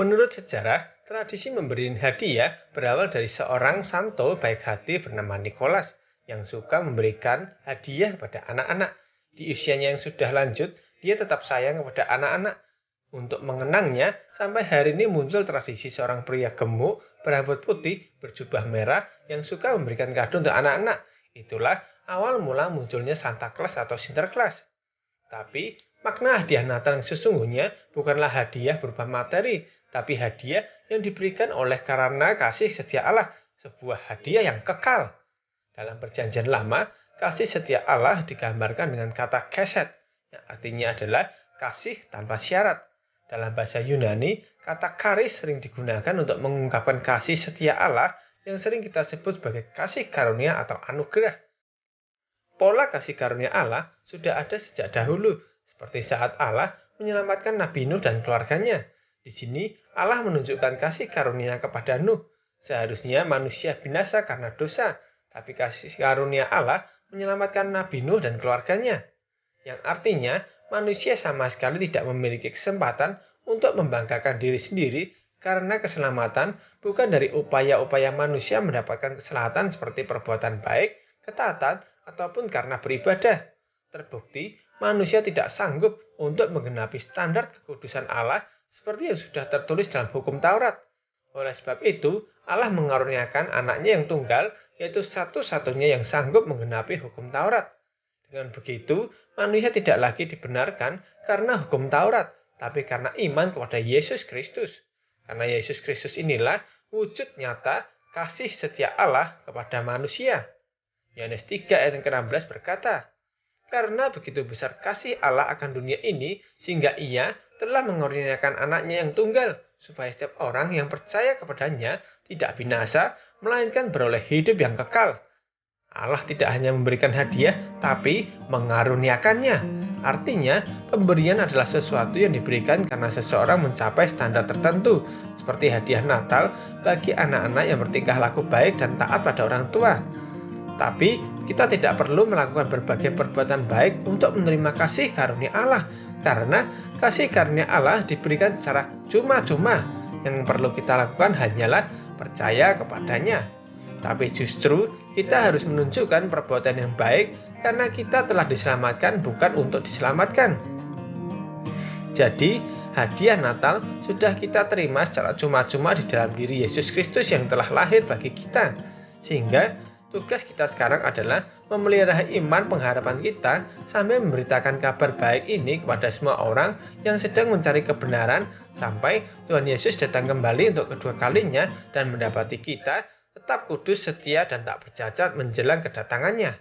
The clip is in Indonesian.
Menurut sejarah, tradisi memberi hadiah berawal dari seorang santo baik hati bernama Nikolas yang suka memberikan hadiah kepada anak-anak. Di usianya yang sudah lanjut, dia tetap sayang kepada anak-anak. Untuk mengenangnya, sampai hari ini muncul tradisi seorang pria gemuk, berambut putih, berjubah merah yang suka memberikan kado untuk anak-anak. Itulah awal mula munculnya Santa Claus atau Sinterklas. Tapi, makna hadiah Natal yang sesungguhnya bukanlah hadiah berupa materi, tapi hadiah yang diberikan oleh karena kasih setia Allah, sebuah hadiah yang kekal. Dalam perjanjian lama, kasih setia Allah digambarkan dengan kata keset, yang artinya adalah kasih tanpa syarat. Dalam bahasa Yunani, kata charis sering digunakan untuk mengungkapkan kasih setia Allah yang sering kita sebut sebagai kasih karunia atau anugerah. Pola kasih karunia Allah sudah ada sejak dahulu, seperti saat Allah menyelamatkan Nabi Nuh dan keluarganya. Di sini Allah menunjukkan kasih karunia kepada Nuh. Seharusnya manusia binasa karena dosa, tapi kasih karunia Allah menyelamatkan Nabi Nuh dan keluarganya. Yang artinya manusia sama sekali tidak memiliki kesempatan untuk membanggakan diri sendiri karena keselamatan bukan dari upaya-upaya manusia mendapatkan keselamatan seperti perbuatan baik, ketaatan, ataupun karena beribadah. Terbukti, manusia tidak sanggup untuk menggenapi standar kekudusan Allah seperti yang sudah tertulis dalam hukum Taurat. Oleh sebab itu, Allah mengaruniakan anaknya yang tunggal, yaitu satu-satunya yang sanggup menggenapi hukum Taurat. Dengan begitu, manusia tidak lagi dibenarkan karena hukum Taurat, tapi karena iman kepada Yesus Kristus. Karena Yesus Kristus inilah wujud nyata kasih setia Allah kepada manusia. Yohanes 3 ayat 16 berkata, "Karena begitu besar kasih Allah akan dunia ini, sehingga ia telah mengorbankan anaknya yang tunggal, supaya setiap orang yang percaya kepadanya tidak binasa, melainkan beroleh hidup yang kekal." Allah tidak hanya memberikan hadiah, tapi mengaruniakannya. Artinya, pemberian adalah sesuatu yang diberikan karena seseorang mencapai standar tertentu, seperti hadiah Natal bagi anak-anak yang bertingkah laku baik dan taat pada orang tua. Tapi, kita tidak perlu melakukan berbagai perbuatan baik untuk menerima kasih karunia Allah, karena kasih karunia Allah diberikan secara cuma-cuma. Yang perlu kita lakukan hanyalah percaya kepadanya. Tapi justru kita harus menunjukkan perbuatan yang baik karena kita telah diselamatkan bukan untuk diselamatkan. Jadi, hadiah Natal sudah kita terima secara cuma-cuma di dalam diri Yesus Kristus yang telah lahir bagi kita. Sehingga tugas kita sekarang adalah memelihara iman pengharapan kita sambil memberitakan kabar baik ini kepada semua orang yang sedang mencari kebenaran sampai Tuhan Yesus datang kembali untuk kedua kalinya dan mendapati kita tetap kudus, setia, dan tak bercacat menjelang kedatangannya.